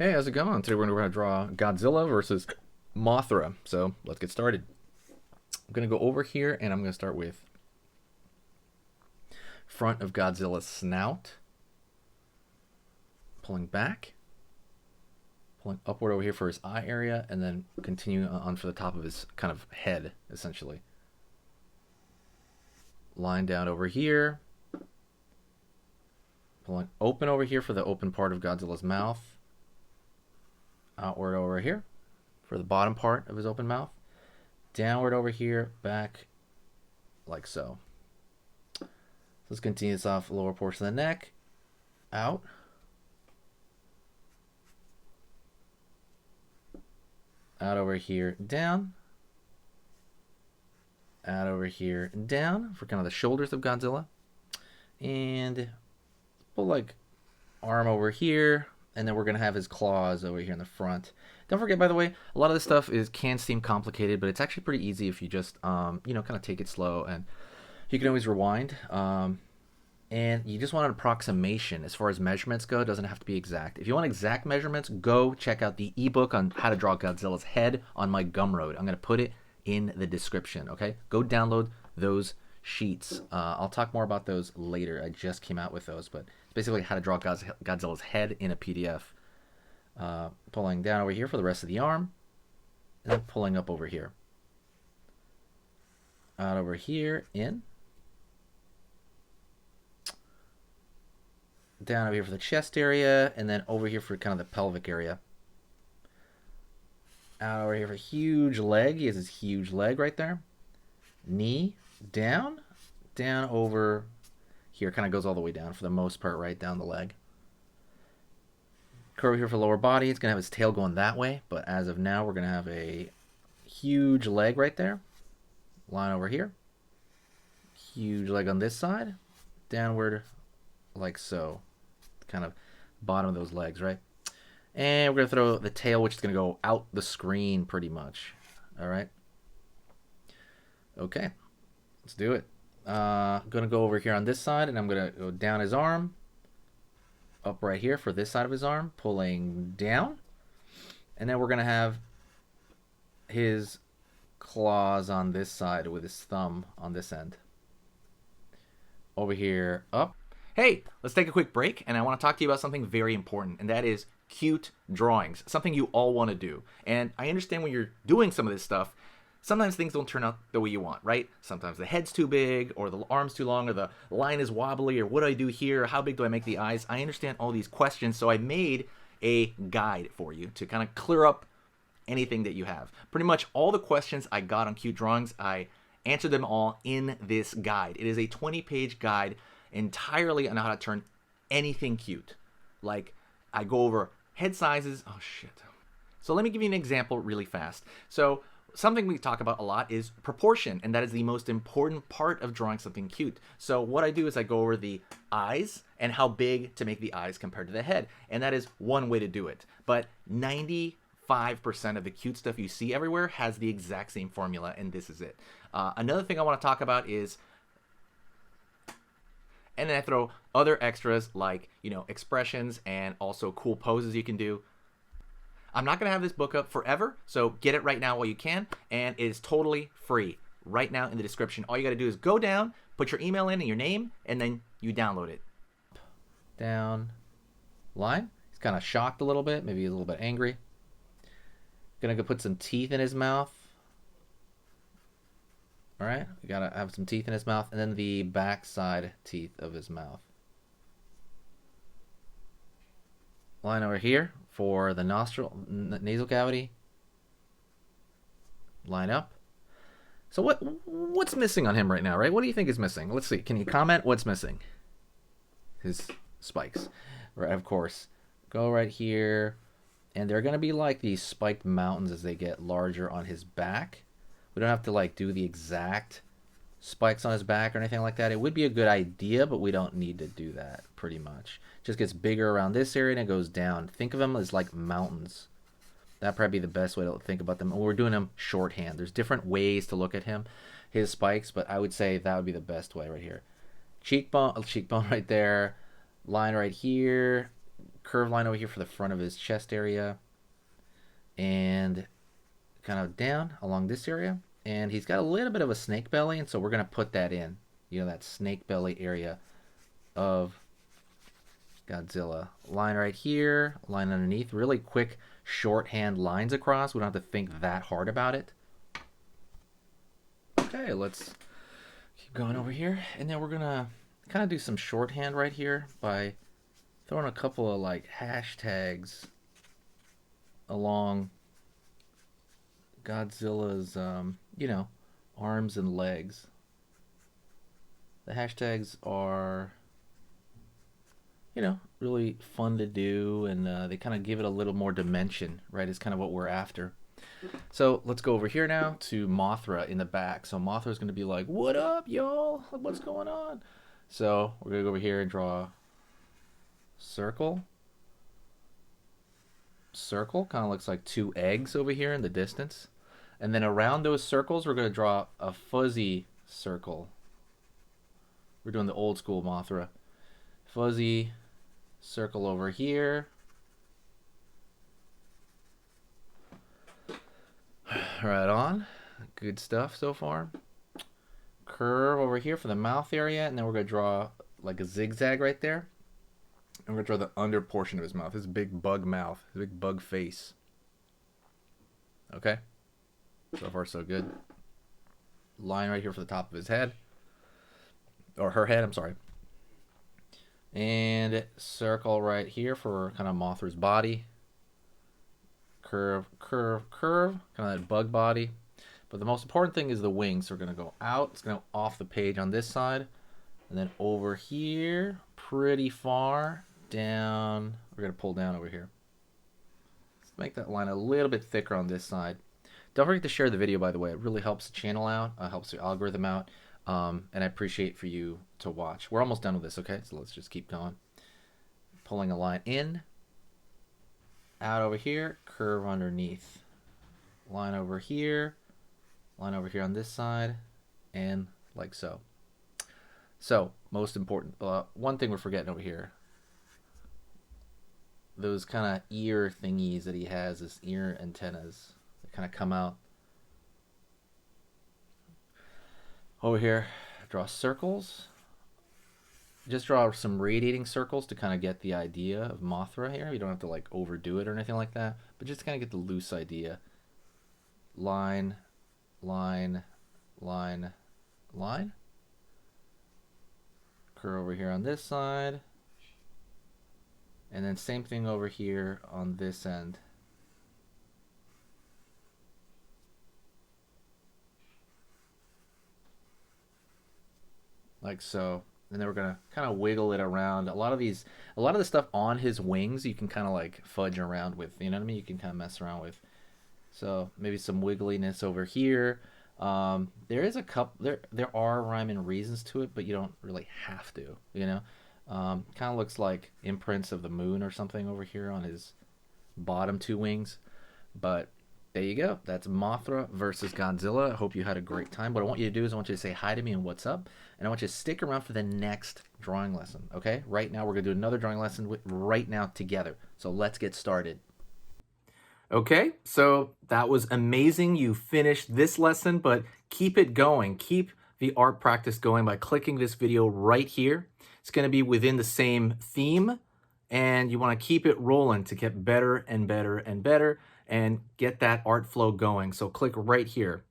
Hey, how's it going? Today we're going to draw Godzilla versus Mothra. So let's get started. I'm going to go over here and I'm going to start with front of Godzilla's snout. Pulling back. Pulling upward over here for his eye area and then continuing on for the top of his kind of head, essentially. Line down over here. Pulling open over here for the open part of Godzilla's mouth. Outward over here for the bottom part of his open mouth. Downward over here, back like so. Let's continue this off lower portion of the neck. Out. Out over here, down. Out over here, down for kind of the shoulders of Godzilla. And pull like arm over here. And then we're going to have his claws over here in the front. Don't forget, by the way, a lot of this stuff can seem complicated, but it's actually pretty easy if you just, kind of take it slow. And you can always rewind. And you just want an approximation. As far as measurements go, it doesn't have to be exact. If you want exact measurements, go check out the ebook on how to draw Godzilla's head on my Gumroad. I'm going to put it in the description, okay? Go download those sheets. I'll talk more about those later. I just came out with those, but it's basically how to draw Godzilla's head in a PDF. Pulling down over here for the rest of the arm, and then pulling up over here. Out over here, in. Down over here for the chest area, and then over here for kind of the pelvic area. Out over here for a huge leg. He has his huge leg right there. Knee. Down over here, kind of goes all the way down for the most part, right down the leg. Curve here for lower body. It's going to have his tail going that way, but as of now, we're going to have a huge leg right there. Line over here. Huge leg on this side. Downward like so. Kind of bottom of those legs, right? And we're going to throw the tail, which is going to go out the screen pretty much. All right. Okay. Let's do it. I'm going to go over here on this side, and I'm going to go down his arm. Up right here for this side of his arm. Pulling down. And then we're going to have his claws on this side with his thumb on this end. Over here, up. Hey, let's take a quick break, and I want to talk to you about something very important, and that is cute drawings. Something you all want to do. And I understand when you're doing some of this stuff, sometimes things don't turn out the way you want, right? Sometimes the head's too big, or the arm's too long, or the line is wobbly, or what do I do here? How big do I make the eyes? I understand all these questions, so I made a guide for you to kind of clear up anything that you have. Pretty much all the questions I got on cute drawings, I answered them all in this guide. It is a 20-page guide entirely on how to turn anything cute. Like, I go over head sizes. Oh, shit. So let me give you an example really fast. So something we talk about a lot is proportion, and that is the most important part of drawing something cute. So what I do is I go over the eyes and how big to make the eyes compared to the head, and that is one way to do it. But 95% of the cute stuff you see everywhere has the exact same formula, and this is it. Another thing I want to talk about is, and then I throw other extras like, expressions and also cool poses you can do. I'm not going to have this book up forever, so get it right now while you can, and it is totally free right now in the description. All you got to do is go down, put your email in and your name, and then you download it. Down, line. He's kind of shocked a little bit, maybe he's a little bit angry. Gonna go put some teeth in his mouth. All right, we gotta have some teeth in his mouth, and then the back side teeth of his mouth. Line over here for the nasal cavity. Line up. So what's missing on him right now, right? What do you think is missing? Let's see. Can you comment what's missing? His spikes, right? Of course. Go right here, and they're gonna be like these spiked mountains as they get larger on his back. We don't have to do the exact spikes on his back or anything like that. It would be a good idea, but we don't need to do that pretty much. It just gets bigger around this area and it goes down. Think of them as like mountains. That'd probably be the best way to think about them. And we're doing them shorthand. There's different ways to look at his spikes, but I would say that would be the best way right here. Cheekbone right there. Line right here. curved line over here for the front of his chest area. And kind of down along this area. And he's got a little bit of a snake belly, and so we're going to put that in. You know, that snake belly area of Godzilla. Line right here, line underneath. Really quick shorthand lines across. We don't have to think that hard about it. Okay, let's keep going over here. And then we're going to kind of do some shorthand right here by throwing a couple of like hashtags along Godzilla's, you know, arms and legs. The hashtags are, you know, really fun to do, and they kind of give it a little more dimension, right? Is kind of what we're after. So let's go over here now to Mothra in the back. So Mothra's going to be like, what up, y'all? What's going on? So we're going to go over here and draw circle. Circle kind of looks like two eggs over here in the distance. And then around those circles, we're going to draw a fuzzy circle. We're doing the old school Mothra. Fuzzy circle over here. Right on. Good stuff so far. Curve over here for the mouth area, and then we're going to draw like a zigzag right there. And we're going to draw the under portion of his mouth. His big bug mouth, his big bug face. Okay? So far, so good. Line right here for the top of his head. Or her head, I'm sorry. And circle right here for kind of Mothra's body. Curve, curve, curve. Kind of that bug body. But the most important thing is the wings. So we're going to go out. It's going to go off the page on this side. And then over here, pretty far down. We're going to pull down over here. Let's make that line a little bit thicker on this side. Don't forget to share the video, by the way. It really helps the channel out, helps the algorithm out, and I appreciate for you to watch. We're almost done with this, okay? So let's just keep going. Pulling a line in, out over here, curve underneath. Line over here on this side, and like so. So, most important, one thing we're forgetting over here. Those kind of ear thingies that he has, his ear antennas. Kind of come out over here. Draw circles. Just draw some radiating circles to kind of get the idea of Mothra here. You don't have to like overdo it or anything like that, but just kind of get the loose idea. Line, line, line, line. Curve over here on this side, and then same thing over here on this end. Like so. And then we're gonna kind of wiggle it around. A lot of the stuff on his wings you can kind of like fudge around with, you know what I mean? You can kind of mess around with. So maybe some wiggliness over here. There is a couple, there are rhyme and reasons to it, but you don't really have to, you know? Kind of looks like imprints of the moon or something over here on his bottom two wings. But there you go. That's Mothra versus Godzilla. I hope you had a great time. What I want you to do is I want you to say hi to me and what's up. And I want you to stick around for the next drawing lesson, okay? Right now, we're going to do another drawing lesson right now together. So let's get started. Okay, so that was amazing. You finished this lesson, but keep it going. Keep the art practice going by clicking this video right here. It's going to be within the same theme, and you want to keep it rolling to get better and better and better and get that art flow going. So click right here.